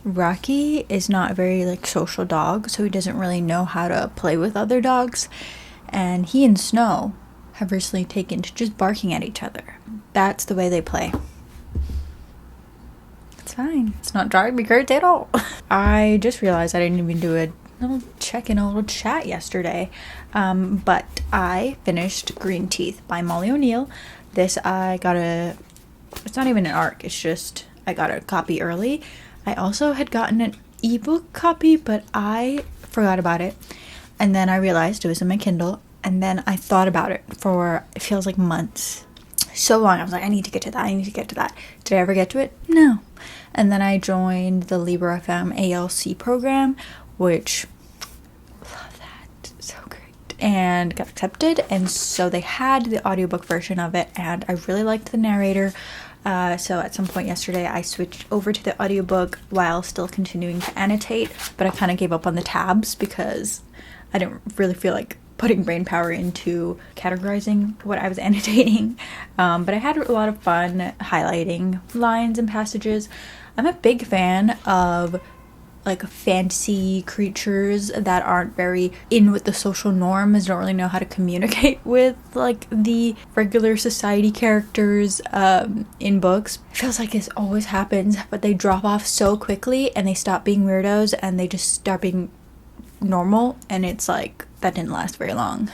Rocky is not a very social dog, so he doesn't really know how to play with other dogs. And he and Snow have recently taken to just barking at each other. That's the way they play. It's fine. It's not driving me crazy at all. I just realized I didn't even do a little check-in, a little chat yesterday. But I finished Green Teeth by Molly O'Neill. This I got a it's not even an arc, it's just I got a copy early. I also had gotten an ebook copy, but I forgot about it. And then I realized it was in my Kindle, and then I thought about it for, it feels like months. So long. I was like, I need to get to that. I need to get to that. Did I ever get to it? No. And then I joined the Libra FM ALC program, which, love that. So great. And got accepted. And so they had the audiobook version of it, and I really liked the narrator. So at some point yesterday, I switched over to the audiobook while still continuing to annotate, but I kind of gave up on the tabs because I didn't really feel like putting brain power into categorizing what I was annotating. But I had a lot of fun highlighting lines and passages. I'm a big fan of like fantasy creatures that aren't very in with the social norms, don't really know how to communicate with like the regular society characters in books. It feels like this always happens, but they drop off so quickly and they stop being weirdos and they just start being normal, and it's like, that didn't last very long.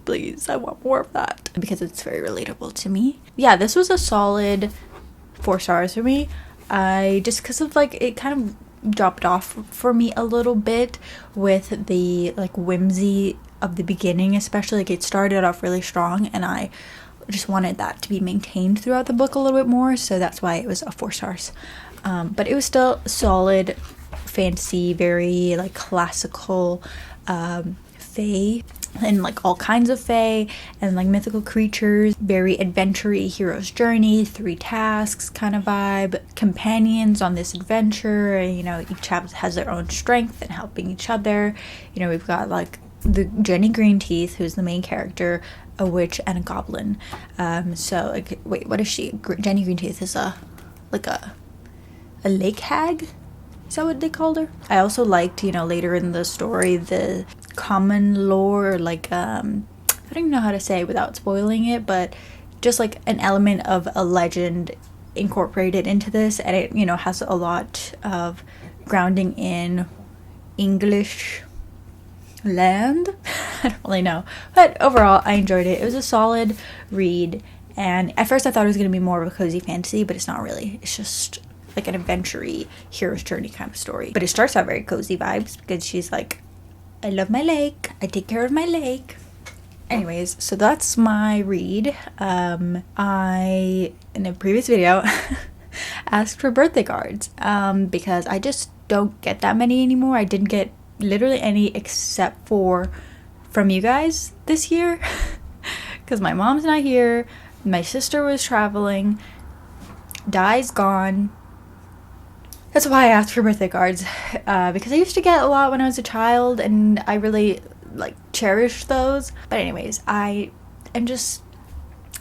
Please, I want more of that because it's very relatable to me. Yeah, this was a solid 4 stars for me. I just, because of like, it kind of dropped off for me a little bit with the like whimsy of the beginning, especially. Like, it started off really strong and I just wanted that to be maintained throughout the book a little bit more, so that's why it was a 4 stars. But it was still solid fantasy, very like classical fae, and like all kinds of fae and like mythical creatures, very adventure-y hero's journey, 3 tasks kind of vibe, companions on this adventure, you know, each has their own strength and helping each other. You know, we've got like the Jenny Greenteeth, who's the main character, a witch and a goblin. So like, wait, what is she? Jenny Greenteeth is a lake hag? Is that what they called her? I also liked, you know, later in the story, the common lore, like, I don't even know how to say it without spoiling it, but just like an element of a legend incorporated into this, and it, you know, has a lot of grounding in English land. I don't really know, but overall I enjoyed it. It was a solid read, and at first I thought it was going to be more of a cozy fantasy, but it's not really. It's just like an adventure-y hero's journey kind of story. But it starts out very cozy vibes because she's like, I love my lake, I take care of my lake. Anyways, so that's my read. I, in a previous video, asked for birthday cards because I just don't get that many anymore. I didn't get literally any except for from you guys this year because my mom's not here, my sister was traveling, Di's gone. That's why I asked for birthday cards, because I used to get a lot when I was a child and I really like cherished those. But anyways, I am just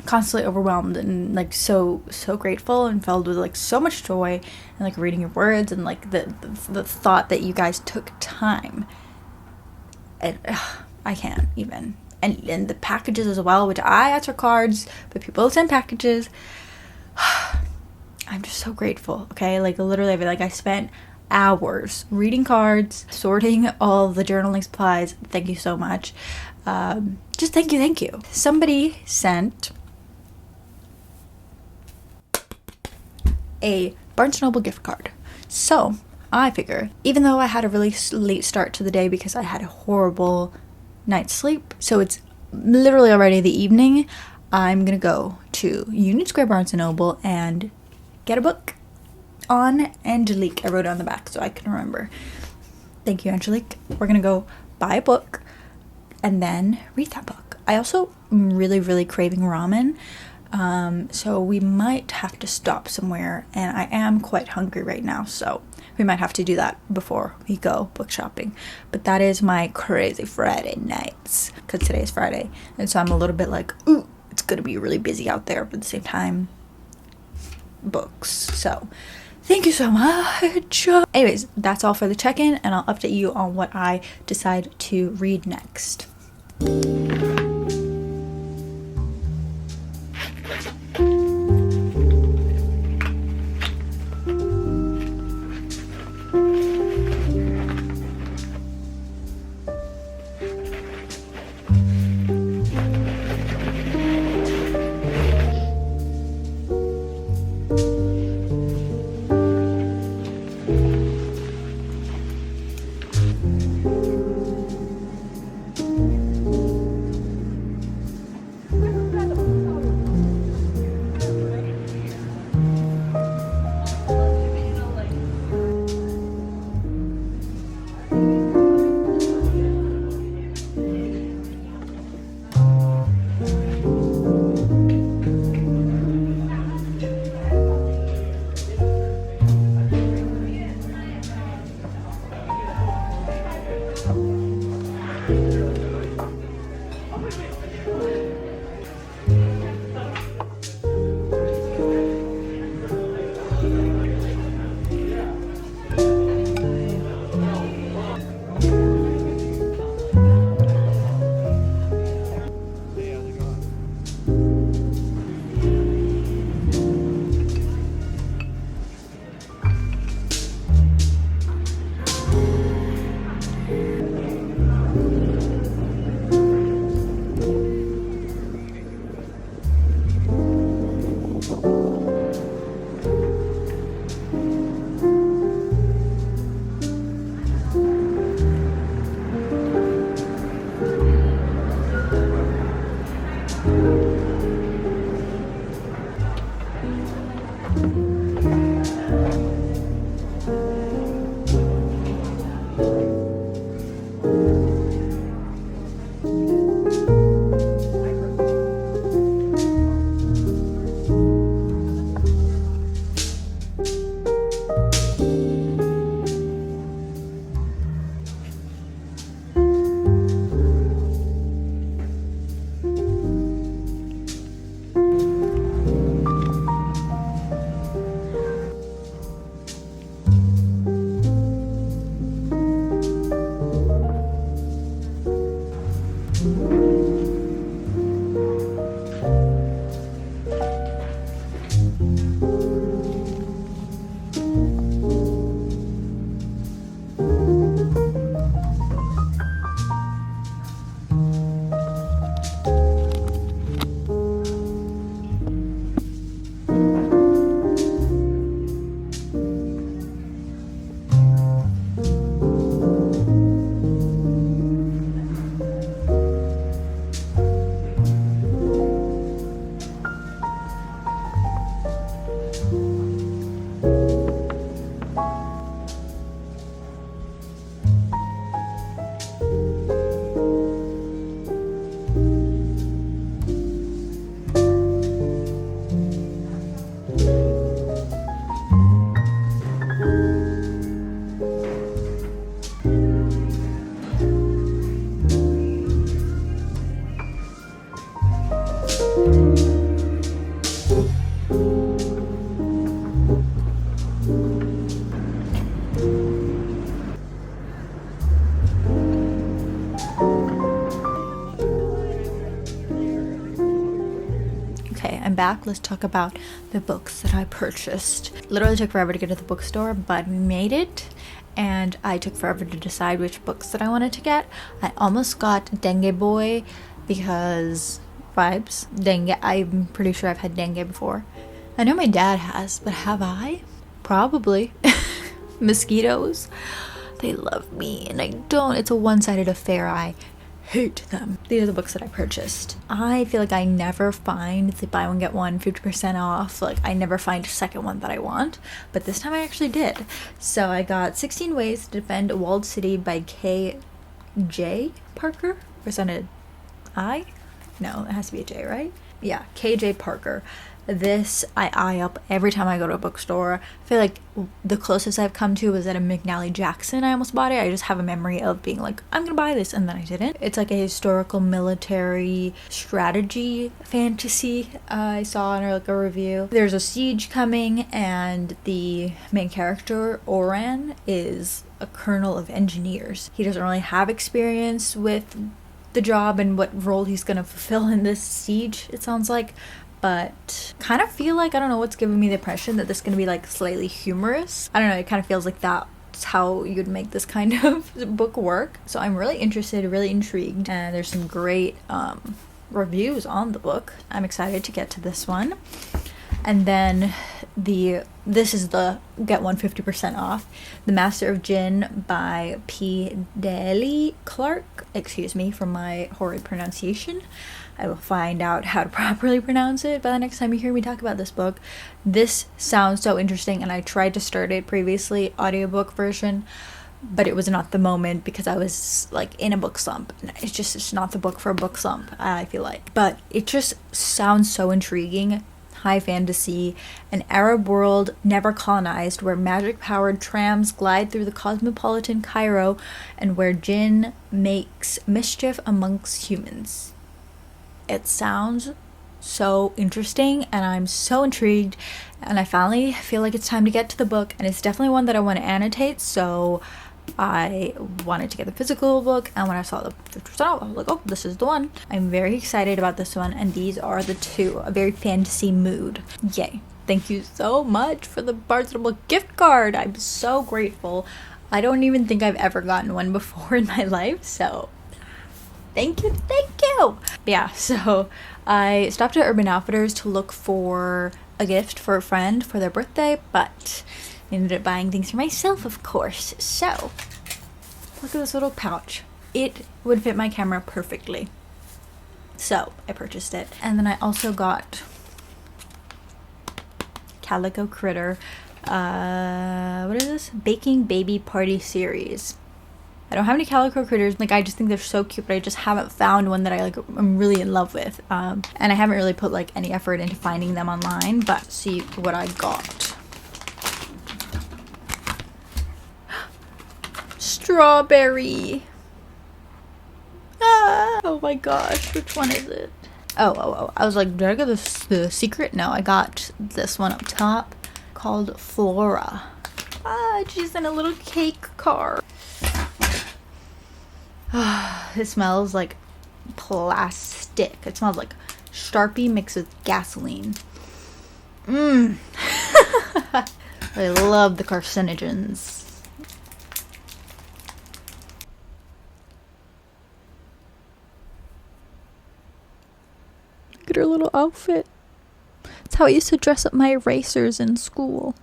constantly overwhelmed and like so grateful and filled with like so much joy and like reading your words and like the thought that you guys took time. And I can't even. And the packages as well, which I asked for cards, but people send packages. I'm just so grateful, okay? Like, literally, I spent hours reading cards, sorting all the journaling supplies. Thank you so much. Just thank you. Somebody sent a Barnes & Noble gift card. So, I figure, even though I had a really late start to the day because I had a horrible night's sleep, so it's literally already the evening, I'm gonna go to Union Square Barnes & Noble and get a book on Angelique. I wrote it on the back so I can remember. Thank you, Angelique. We're gonna go buy a book and then read that book. I also am really craving ramen, so we might have to stop somewhere, and I am quite hungry right now, so we might have to do that before we go book shopping. But that is my crazy Friday nights, because today is Friday, and so I'm a little bit like, ooh, it's gonna be really busy out there, but at the same time, books. So thank you so much. Anyways, that's all for the check-in, and I'll update you on what I decide to read next. Okay, I'm back. Let's talk about the books that I purchased. Literally took forever to get to the bookstore, but we made it. And I took forever to decide which books that I wanted to get. I almost got Dengue Boy because vibes. Dengue, I'm pretty sure I've had dengue before. I know my dad has, but have I? Probably. Mosquitoes, they love me and I don't. It's a one-sided affair. I hate them. These are the books that I purchased. I feel like I never find the buy one get one 50% off. Like I never find a second one that I want, but this time I actually did. So I got 16 Ways to Defend a Walled City by K.J. Parker. Or is that an I? No, it has to be a J, right? Yeah, K.J. Parker. This I eye up every time I go to a bookstore. I feel like the closest I've come to was at a McNally Jackson. I almost bought it. I just have a memory of being like, I'm gonna buy this, and then I didn't. It's like a historical military strategy fantasy I saw in like a review. There's a siege coming, and the main character, Oran, is a colonel of engineers. He doesn't really have experience with the job and what role he's gonna fulfill in this siege, it sounds like. But kind of feel like, I don't know what's giving me the impression that this is going to be like slightly humorous. I don't know, it kind of feels like that's how you'd make this kind of book work. So I'm really interested, really intrigued, and there's some great reviews on the book. I'm excited to get to this one. And then this is the get one 50% off, The Master of Jinn by P. Daly Clark. Excuse me for my horrid pronunciation. I will find out how to properly pronounce it by the next time you hear me talk about this book. This sounds so interesting, and I tried to start it previously, audiobook version, but it was not the moment because I was like in a book slump. It's not the book for a book slump, I feel like. But it just sounds so intriguing. High fantasy, an Arab world never colonized where magic-powered trams glide through the cosmopolitan Cairo and where jinn makes mischief amongst humans. It sounds so interesting, and I'm so intrigued, and I finally feel like it's time to get to the book, and it's definitely one that I want to annotate, so I wanted to get the physical book, and when I saw the 50% off, I was like, oh, this is the one. I'm very excited about this one, and these are the two. A very fantasy mood. Yay. Thank you so much for the Barnes & Noble gift card. I'm so grateful. I don't even think I've ever gotten one before in my life, so thank you. But yeah, so I stopped at Urban Outfitters to look for a gift for a friend for their birthday, but I ended up buying things for myself, of course. So, look at this little pouch. It would fit my camera perfectly. So, I purchased it. And then I also got Calico Critter. What is this? Baking Baby Party Series. I don't have any Calico Critters. Like, I just think they're so cute, but I just haven't found one that I like. I'm really in love with. And I haven't really put like any effort into finding them online. But see what I got. Strawberry. Ah, oh my gosh, which one is it? Oh, I was like, did I get the secret? No, I got this one up top called Flora. Ah, she's in a little cake car. It smells like plastic. It smells like Sharpie mixed with gasoline. I love the carcinogens. Look at her little outfit. It's how I used to dress up my erasers in school.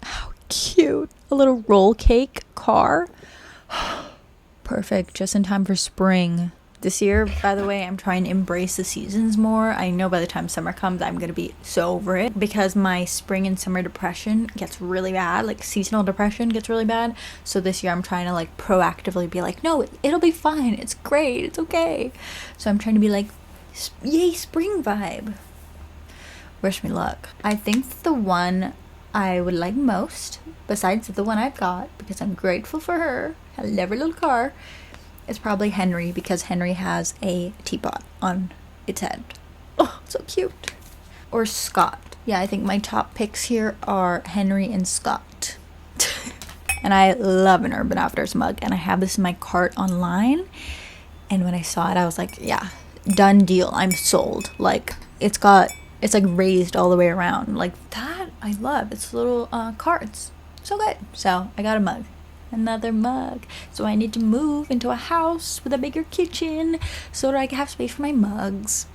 How cute. A little roll cake car. Perfect. Just in time for spring. This year, by the way, I'm trying to embrace the seasons more. I know by the time summer comes, I'm going to be so over it because my spring and summer depression gets really bad. Like, seasonal depression gets really bad. So this year I'm trying to like proactively be like, no, it'll be fine. It's great. It's okay. So I'm trying to be like, yay, spring vibe. Wish me luck. I think the one I would like most, besides the one I've got, because I'm grateful for her, I love her little car, is probably Henry, because Henry has a teapot on its head. Oh, so cute. Or Scott. Yeah, I think my top picks here are Henry and Scott. And I love an Urban Outfitters mug, and I have this in my cart online. And when I saw it, I was like, yeah, done deal. I'm sold. Like, it's like raised all the way around. Like, that I love. It's little cards. So good. So I got a mug. Another mug. So I need to move into a house with a bigger kitchen so that I can have space for my mugs.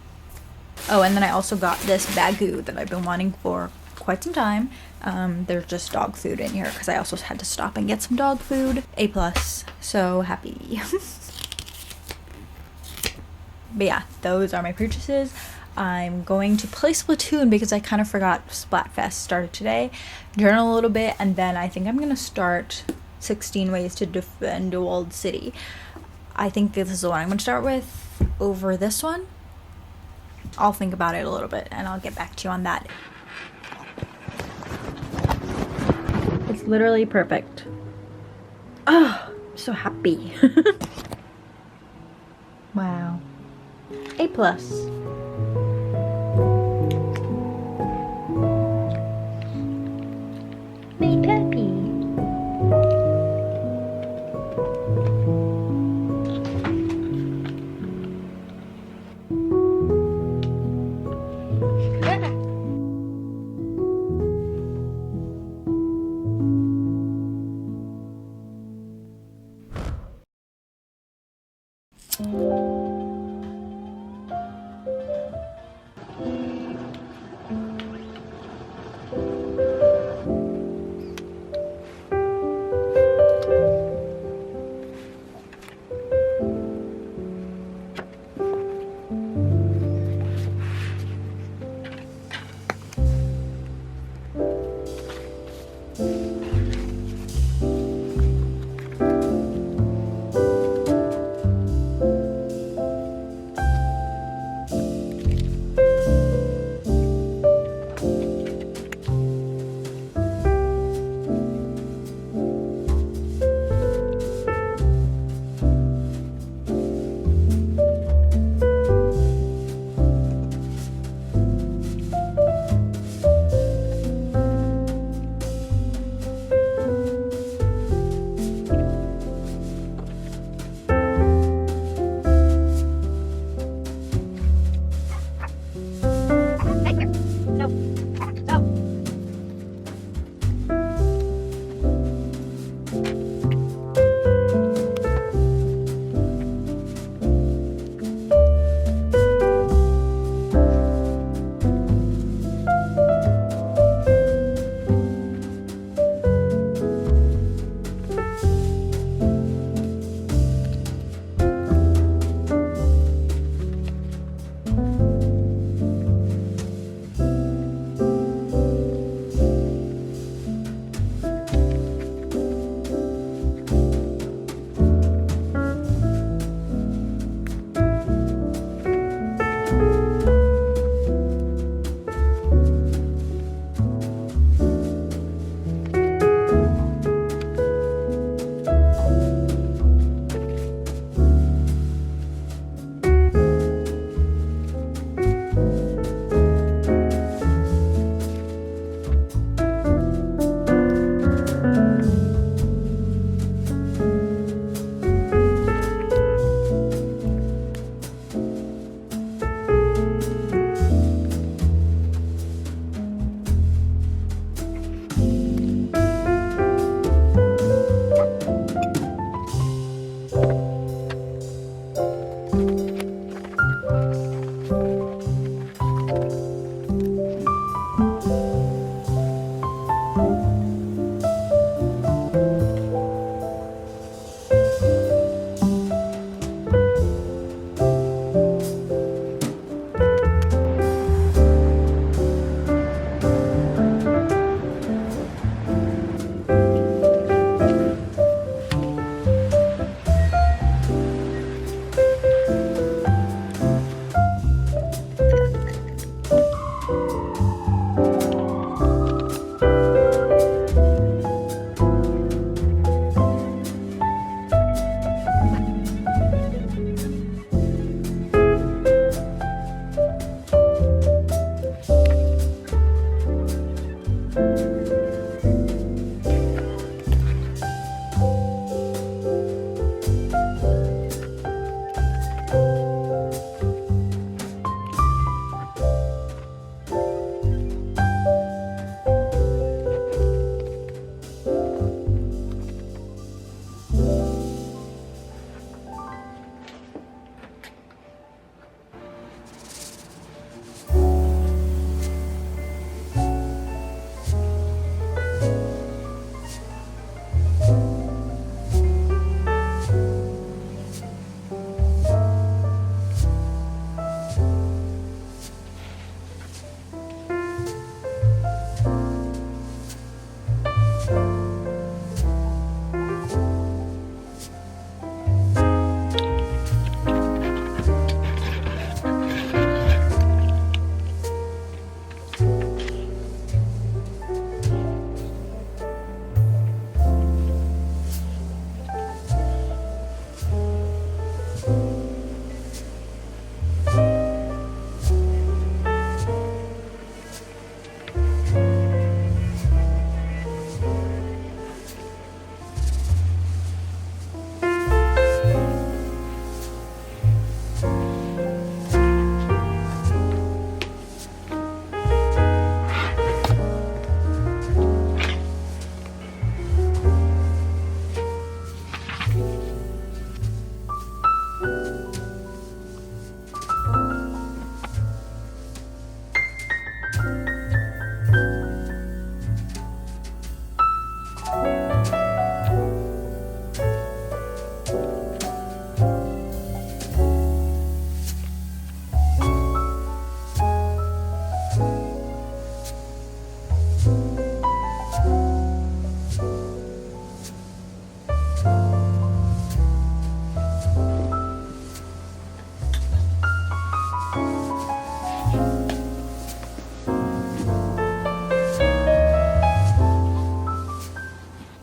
Oh, and then I also got this bagoo that I've been wanting for quite some time. There's just dog food in here because I also had to stop and get some dog food. A+. So happy. But yeah, those are my purchases. I'm going to play Splatoon because I kind of forgot Splatfest started today. Journal a little bit, and then I think I'm going to start 16 Ways to Defend a Walled City. I think this is the one I'm going to start with over this one. I'll think about it a little bit and I'll get back to you on that. It's literally perfect. Oh, I'm so happy. Wow. A+. My puppy.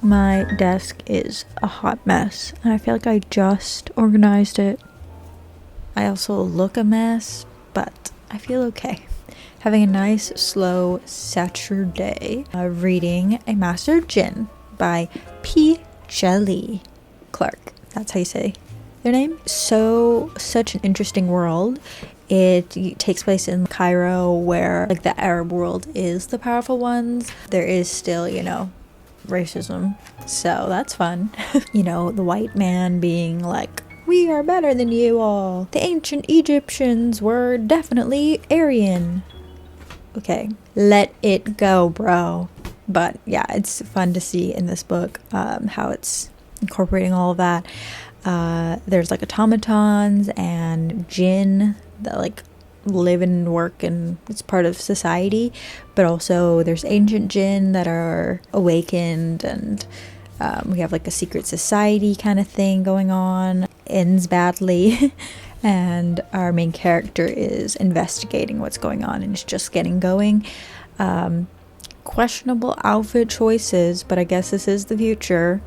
My desk is a hot mess, and I feel like I just organized it. I also look a mess, but I feel okay. Having a nice, slow Saturday, reading A Master Djinn by P. Jelly Clark. That's how you say their name. Such an interesting world. It takes place in Cairo, where like the Arab world is the powerful ones. There is still, racism, so that's fun. The white man being like, we are better than you all. The ancient Egyptians were definitely Aryan. Okay, let it go, bro. But yeah, it's fun to see in this book how it's incorporating all of that. There's like automatons and jinn that like live and work, and it's part of society, but also there's ancient jinn that are awakened, and we have like a secret society kind of thing going on. Ends badly and our main character is investigating what's going on, and it's just getting going. Questionable outfit choices, but I guess this is the future.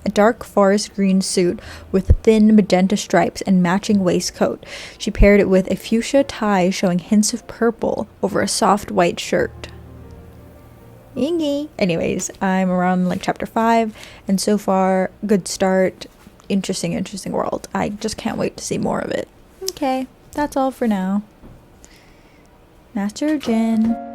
A dark forest green suit with thin magenta stripes and matching waistcoat. She paired it with a fuchsia tie showing hints of purple over a soft white shirt. Ingy. Anyways, I'm around like chapter 5, and so far, good start. Interesting world. I just can't wait to see more of it. Okay, that's all for now. Master Djinn.